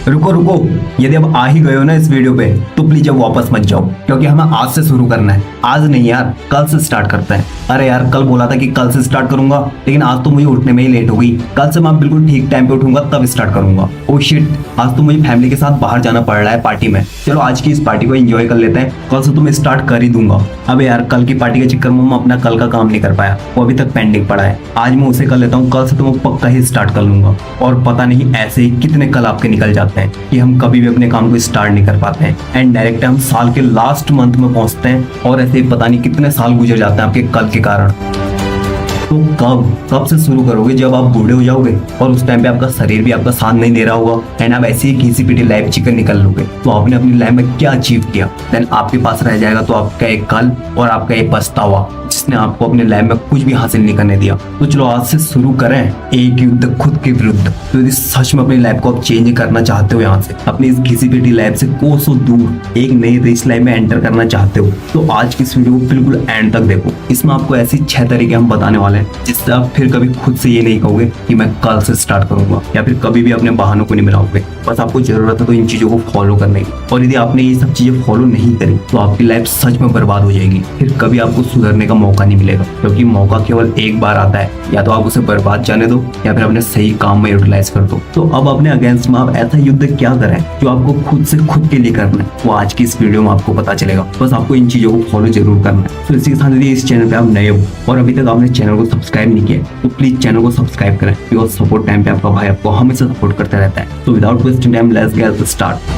रुको रुको, यदि अब आ ही गए हो ना इस वीडियो पे तो प्लीज अब वापस मत जाओ, क्योंकि हमें आज से शुरू करना है। आज नहीं यार, कल से स्टार्ट करते हैं। अरे यार, कल बोला था कि कल से स्टार्ट करूंगा, लेकिन आज तो मुझे उठने में ही लेट हो गई। कल से मैं बिल्कुल ठीक टाइम पे उठूंगा तब स्टार्ट करूंगा। ओ शिट, आज तो मुझे फैमिली के साथ बाहर जाना पड़ रहा है पार्टी में। चलो आज की इस पार्टी को एंजॉय कर लेते हैं, कल से तो मैं स्टार्ट कर ही दूंगा। अबे यार, कल की पार्टी के चक्कर में मैं अपना कल का काम नहीं कर पाया, वो अभी तक पेंडिंग पड़ा है। आज मैं उसे कर लेता हूँ, कल से तो मैं पक्का ही स्टार्ट कर लूंगा। और पता नहीं ऐसे ही कितने कल आपके निकल जाते हैं कि हम कभी भी अपने काम को स्टार्ट नहीं कर पाते हैं, एंड डायरेक्ट हम साल के लास्ट मंथ में पहुंचते हैं, और ऐसे ही पता नहीं कितने साल गुजर जाते हैं आपके कल के कारण। तो कब से शुरू करोगे? जब आप बूढ़े हो जाओगे और उस टाइम पे आपका शरीर भी आपका साथ नहीं दे रहा होगा, एंड आप ऐसे ही घिसी पिटी लाइफ जीकर निकल लोगे, तो आपने अपनी लाइफ में क्या अचीव किया? देन आपके पास रह जाएगा तो आपका एक कल और आपका एक पछतावा, जिसने आपको अपने लाइफ में कुछ भी हासिल नहीं करने दिया। तो चलो आज से शुरू करें एक युद्ध खुद के विरुद्ध। तो यदि सच में अपनी लाइफ को आप चेंज करना चाहते हो, यहाँ से अपनी इस घिसी पिटी लाइफ से कोसों दूर एक नई रिच लाइफ में एंटर करना चाहते हो, तो आज की इस वीडियो को बिल्कुल एंड तक देखो। इसमें आपको ऐसी 6 तरीके हम बताने वाले हैं, जिससे आप फिर कभी खुद से ये नहीं कहोगे कि मैं कल से स्टार्ट करूंगा, या फिर कभी भी अपने बहानों को नहीं मिलाओगे। बस आपको जरूरत है तो इन चीजों को फॉलो करने की, और यदि आपने ये सब चीजें फॉलो नहीं करी तो आपकी लाइफ सच में बर्बाद हो जाएगी। फिर कभी आपको सुधरने का मौका नहीं मिलेगा, क्योंकि मौका केवल एक बार आता है। या तो आप उसे बर्बाद जाने दो, या फिर अपने सही काम में यूटिलाइज कर दो। तो अब अपने अगेंस्ट में आप ऐसा युद्ध क्या करें जो आपको खुद से खुद के लिए करना है, वो आज की इस वीडियो में आपको पता चलेगा। बस आपको इन चीजों को फॉलो जरूर करना है। तो इसी के साथ यदि इस चैनल पे आप नए हो और अभी तक आपने चैनल को सब्सक्राइब नहीं किया, तो प्लीज चैनल को सब्सक्राइब करें, बिकॉज सपोर्ट टाइम पे आपका भाई आपको हमेशा सपोर्ट करता रहता है। तो without wasting time, let's get start.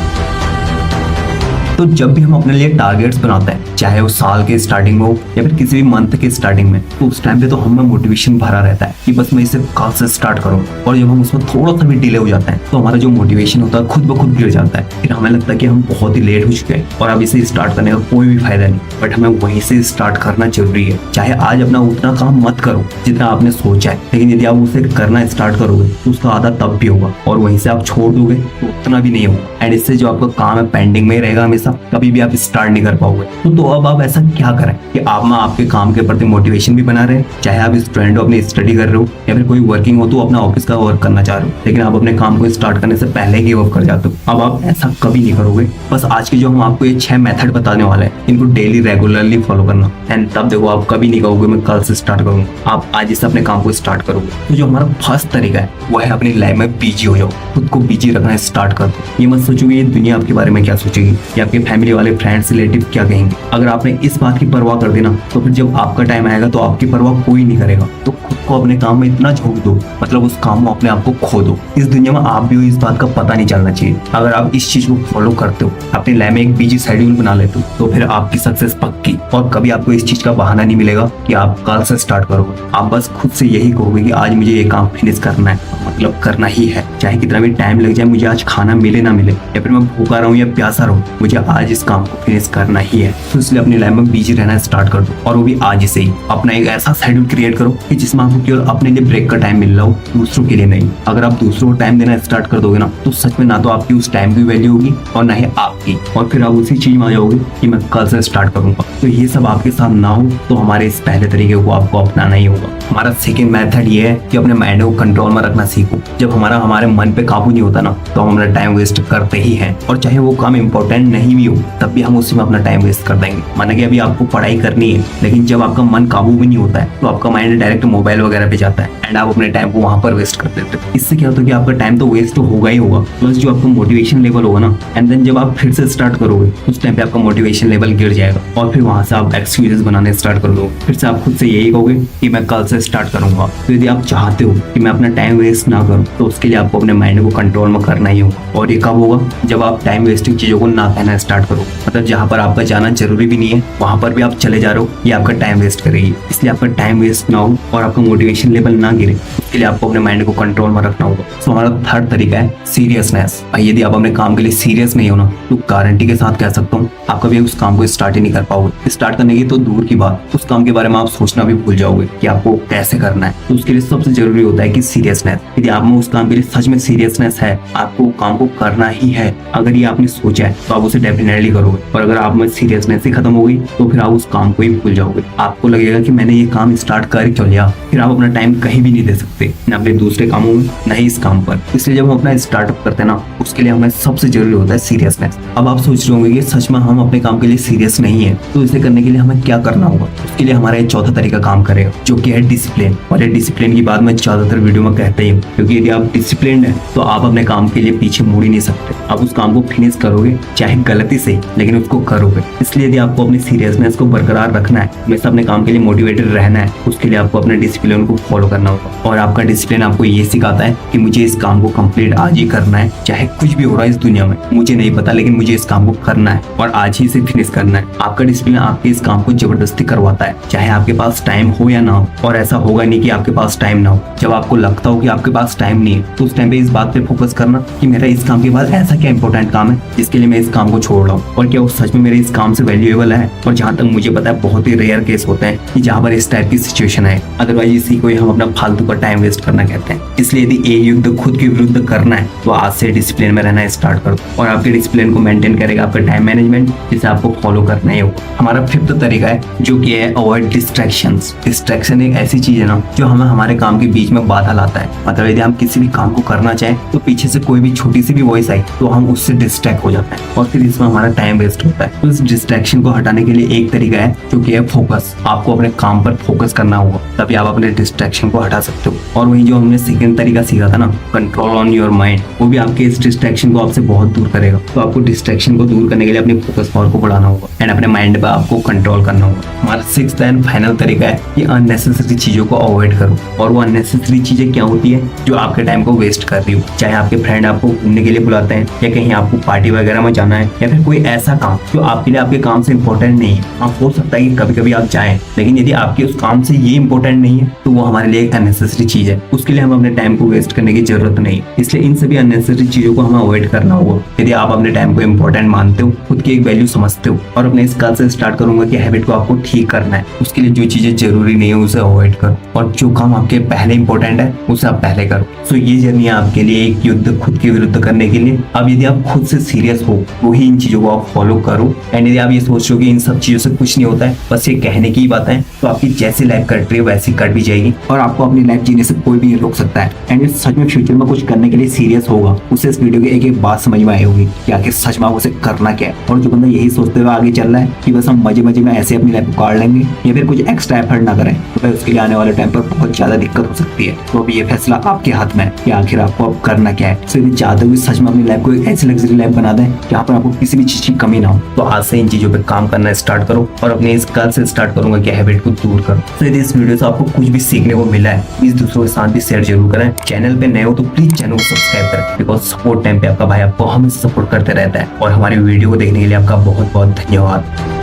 तो जब भी हम अपने लिए टारगेट्स बनाते हैं, चाहे वो साल के स्टार्टिंग में हो या फिर किसी भी मंथ के स्टार्टिंग में, तो उस टाइम पे तो हमें मोटिवेशन भरा रहता है कि बस मैं इसे कल से स्टार्ट करूं। और जब हम उसमें थोड़ा सा भी डिले हो जाता है तो हमारा जो मोटिवेशन होता है खुद ब खुद गिर जाता है। फिर हमें लगता है कि हम बहुत ही लेट हो चुके हैं और अब इसे स्टार्ट करने का कोई भी फायदा नहीं। बट हमें वहीं से स्टार्ट करना जरूरी है। चाहे आज अपना उतना काम मत करो जितना आपने सोचा है, लेकिन यदि आप उसे करना स्टार्ट करोगे तो उसका आधा तब भी होगा, और वहीं से आप छोड़ दोगे तो उतना भी नहीं होगा। एंड इससे जो आपका काम है पेंडिंग में रहेगा हमेशा, कभी भी आप स्टार्ट नहीं कर पाओगे। तो अब आप ऐसा क्या करें कि आप ना आपके काम के प्रति मोटिवेशन भी बना रहे हैं। चाहे आप स्टूडेंट हो, अपनी स्टडी कर रहे हो, या फिर कोई वर्किंग हो तो अपना ऑफिस का वर्क करना चाह रहे हो, लेकिन आप अपने काम को स्टार्ट करने से पहले गिव अप कर जाते हो। अब आप ऐसा कभी नहीं करोगे। बस आज के जो हम आपको ये 6 मेथड बताने वाले हैं, इनको डेली रेगुलरली फॉलो करना, एंड तब देखो आप कभी नहीं कहोगे मैं कल से स्टार्ट करूंगा। आप आज से अपने काम को स्टार्ट करोगे। तो जो हमारा फर्स्ट तरीका है वो है अपनी लाइफ में बिजी हो जाओ, खुद को बिजी रखना स्टार्ट कर दो। ये मत सोचोगे ये दुनिया आपके बारे में क्या सोचेगी, या आपके फैमिली वाले फ्रेंड्स रिलेटिव क्या कहेंगे। अगर आपने इस बात की परवाह कर दी ना, तो फिर जब आपका टाइम आएगा तो आपकी परवाह कोई नहीं करेगा। तो खुद को अपने काम में इतना झोंक दो, मतलब उस काम में अपने आप को खो दो। इस दुनिया में आप भी हो, इस बात का पता नहीं चलना चाहिए। अगर आप इस चीज को फॉलो करते हो, अपनी लाइफ में एक बिजी शेड्यूल बना लेते हो, तो फिर आपकी सक्सेस पक्की। और कभी आपको इस चीज का बहाना नहीं मिलेगा कि आप कल से स्टार्ट करोगे। आप बस खुद से यही कहोगे कि आज मुझे ये काम फिनिश करना है, मतलब करना ही है, चाहे कितना भी टाइम लग जाए। मुझे आज खाना मिले ना मिले, या फिर मैं भूखा रहूं या प्यासा रहूं, मुझे आज इस काम को फिनिश करना ही है। तो इसलिए अपनी लाइफ में बिजी रहना स्टार्ट कर दो, और वो भी आज से ही। अपना एक ऐसा शेड्यूल क्रिएट करो कि जिसमें आपको केवल अपने लिए ब्रेक का टाइम मिल रहा हो, दूसरों के लिए नहीं। अगर आप दूसरों को टाइम देना स्टार्ट कर दोगे ना, तो सच में ना तो आपकी उस टाइम की वैल्यू होगी और ना ही आपकी, और फिर आप उसी चीज में आ जाओगे कि मैं कल से स्टार्ट करूंगा। तो ये सब आपके साथ ना हो तो हमारे इस पहले तरीके को आपको अपनाना ही होगा। हमारा सेकेंड मेथड ये है कि अपने माइंड को कंट्रोल में रखना सीखो। जब हमारे मन पे काबू नहीं होता ना, तो हम अपना टाइम वेस्ट करते ही हैं, और चाहे वो काम इंपॉर्टेंट नहीं भी हो तब भी हम उसी में अपना टाइम वेस्ट कर देंगे। माना कि अभी आपको पढ़ाई करनी है, लेकिन जब आपका मन काबू में नहीं होता है तो आपका माइंड डायरेक्ट मोबाइल वगैरह पे जाता है, एंड आप अपने टाइम को वहां पर वेस्ट कर देते हो। इससे क्या होता है कि आपका टाइम तो वेस्ट होगा ही होगा, प्लस जो आपका मोटिवेशन लेवल होगा ना, एंड देन जब आप फिर से स्टार्ट करोगे उस टाइम पे आपका मोटिवेशन लेवल गिर जाएगा, और फिर वहां से आप एक्सक्यूजेस बनाने स्टार्ट कर दो। फिर से आप खुद से यही कहोगे कि मैं कल से स्टार्ट करूंगा। तो यदि आप चाहते हो कि मैं अपना टाइम वेस्ट ना करूं, तो उसके लिए आपको अपने माइंड को कंट्रोल में करना ही होगा। और ये कब होगा? जब आप टाइम वेस्टिंग चीजों को ना कहना स्टार्ट करो। मतलब जहां पर आपका जाना जरूरी भी नहीं है, वहां पर भी आप चले जा रहे हो, ये आपका टाइम वेस्ट करेगी। इसलिए आपका टाइम वेस्ट ना हो और आपका मोटिवेशन लेवल ना गिरे, उसके लिए आपको अपने माइंड को कंट्रोल में रखना होगा। तो हमारा थर्ड तरीका है सीरियसनेस। भाई यदि आप अपने काम के लिए सीरियस नहीं हो ना, तो गारंटी के साथ कह सकता हूँ आप कभी उस काम को स्टार्ट ही नहीं कर पाओगे। स्टार्ट करने की तो दूर की बात, उस काम के बारे में आप सोचना भी भूल जाओगे कि आपको कैसे करना है। तो उसके लिए सबसे जरूरी होता है कि सीरियसनेस। यदि आप में उस काम के लिए सच में सीरियसनेस है, आपको काम को करना ही है, अगर ये आपने सोचा है, तो आप उसे डेफिनेटली करोगे। और अगर आप में सीरियसनेस ही खत्म होगी तो फिर आप उस काम को ही भूल जाओगे। आपको लगेगा कि मैंने ये काम स्टार्ट कर क्यों लिया, फिर आप अपना टाइम कहीं भी नहीं दे सकते, न अपने दूसरे कामों में न ही इस काम पर। इसलिए जब हम अपना स्टार्टअप करते हैं ना, उसके लिए हमें सबसे जरूरी होता है सीरियसनेस। अब आप सोच रहे होंगे कि सच में हम अपने काम के लिए सीरियस नहीं है, तो इसे करने के लिए हमें क्या करना होगा। उसके लिए हमारा ये चौथा तरीका काम करेगा, जो कि है डिसिप्लिन। और ये डिसिप्लिन की बात मैं ज्यादातर वीडियो में कहता ही हूँ, क्योंकि यदि आप डिसिप्लिन है तो आप अपने काम के लिए पीछे मुड़ ही नहीं सकते। आप उस काम को फिनिश करोगे, चाहे गलती से, लेकिन उसको करोगे। इसलिए यदि आपको अपनी सीरियसनेस को बरकरार रखना है, हमेशा अपने काम के लिए मोटिवेटेड रहना है, उसके लिए आपको अपने डिसिप्लिन को फॉलो करना होगा। और आपका डिसिप्लिन आपको ये सिखाता है कि मुझे इस काम को कंप्लीट आज ही करना है, चाहे कुछ भी हो रहा है इस दुनिया में, मुझे नहीं पता, लेकिन मुझे इस काम को करना है और आज ही इसे फिनिश करना है। आपका डिसिप्लिन आपके इस काम को जबरदस्ती करवाता है, चाहे आपके पास टाइम हो या ना हो। और ऐसा होगा नहीं कि आपके पास टाइम ना हो। जब आपको लगता हो कि आपके पास टाइम नहीं है, तो उस टाइम पे इस बात पे फोकस करना कि मेरा इस काम के बाद ऐसा क्या इंपॉर्टेंट काम है जिसके लिए मैं इस काम को छोड़ रहा हूँ, और क्या वो सच में मेरे इस काम से वैल्यूएबल है। और जहाँ तक मुझे पता है, बहुत ही रेयर केस होते हैं कि जहाँ पर इस टाइप की सिचुएशन है, अदरवाइज इसी को हम अपना फालतू का टाइम वेस्ट करना कहते हैं। इसलिए यदि ये युद्ध खुद के विरुद्ध करना है तो आज से डिसिप्लिन में रहना स्टार्ट करो, और आपके डिसिप्लिन को मेंटेन करेगा आपका टाइम मैनेजमेंट, जिसे आपको फॉलो करना ही होगा। हमारा फिफ्थ तरीका है, जो कि है अवॉइड डिस्ट्रैक्शंस। डिस्ट्रैक्शन एक ऐसी चीज है ना, जो हमें हमारे काम के बीच में बाधा लाता है। मतलब यदि हम किसी भी काम को करना चाहें तो पीछे से कोई भी छोटी सी भी वॉइस आई तो हम उससे डिस्ट्रैक्ट हो जाते हैं, और फिर इसमें हमारा टाइम वेस्ट होता है। तो इस डिस्ट्रैक्शन को हटाने के लिए एक तरीका है, जो कि है फोकस। आपको अपने काम पर फोकस करना होगा, तभी आप अपने डिस्ट्रैक्शन को हटा सकते हो। और वही जो हमने सेकंड तरीका सीखा था ना, कंट्रोल ऑन योर माइंड, वो भी आपके इस डिस्ट्रैक्शन को आपसे बहुत दूर करेगा। तो आपको डिस्ट्रैक्शन को दूर करने के लिए अपने फोकस पावर को बढ़ाना होगा एंड अपने माइंड पर आपको कंट्रोल करना होगा। हमारा सिक्स्थ एंड फाइनल तरीका है कि अननेसेसरी चीजों को अवॉइड करो। और वो अननेसेसरी चीजें क्या होती है, जो आपके टाइम को वेस्ट कर रही हो। चाहे आपके फ्रेंड आपको घूमने के लिए बुलाते हैं, या कहीं आपको पार्टी वगैरह में जाना है, या फिर कोई ऐसा काम जो आपके लिए आपके काम से इंपॉर्टेंट नहीं है। हाँ, हो सकता है कि कभी कभी आप जाएं, लेकिन यदि आपके उस काम से ये इंपॉर्टेंट नहीं है तो वो हमारे लिए एक अननेसेसरी चीज है। उसके लिए हम अपने टाइम को वेस्ट करने की जरूरत नहीं। इसलिए इन सभी अननेसेसरी चीजों को हमें अवॉइड करना होगा। यदि आप अपने टाइम को इंपॉर्टेंट मानते हो, खुद की एक वैल्यू समझते हो, और अपने इस कल से स्टार्ट करूंगा कि हैबिट को आपको ठीक करना है, उसके लिए जो चीजें जरूरी नहीं है उसे अवॉइड करो, और जो काम आपके पहले इंपॉर्टेंट है उसे आप पहले करो। सो ये जर्नी है आपके लिए एक युद्ध खुद के विरुद्ध करने के लिए। अब यदि आप खुद से सीरियस हो तो ही इन चीजों को आप फॉलो करो। एंड यदि आप ये सोच रहे हो कि इन सब चीजों से कुछ नहीं होता है, बस ये कहने की ही बात है, तो आपकी जैसी लाइफ कट रही है वैसी कट भी जाएगी, और आपको अपनी लाइफ जीने से कोई भी नहीं रोक सकता है। एंड सच में फ्यूचर में कुछ करने के लिए सीरियस होगा, उसे इस वीडियो की एक एक बात समझ में आई होगी कि आखिर सच में उसे करना क्या है। और जो बंदा यही सोचते हुए आगे चल रहा है कि बस हम मजे मजे में ऐसे अपनी लाइफ को काट लेंगे, या फिर कुछ एक्स्ट्रा एफर्ट ना करें, तो फिर उसके लिए आने वाले टाइम पर बहुत ज्यादा दिक्कत हो सकती है। तो अभी ये फैसला आपके हाथ में है कि आखिर आपको अब करना क्या है। तो यदि चाहते हुए सच में अपनी लाइफ को एक ऐसी लग्जरी लाइफ बना दें जहाँ पर आपको किसी भी चीज की कमी ना हो, तो आज से इन चीजों पे काम करना स्टार्ट करो, और अपने इस कल से स्टार्ट करूंगा कि हैबिट को दूर करो। तो यदि इस वीडियो से आपको कुछ भी सीखने को मिला है, प्लीज दूसरों के साथ भी शेयर जरूर करें। चैनल पे नए हो तो प्लीज चैनल को सब्सक्राइब करें, बिकॉज सपोर्ट टाइम पे आपका भाई आपको हमें सपोर्ट करते रहता है। और हमारी वीडियो को देखने के लिए आपका बहुत बहुत धन्यवाद।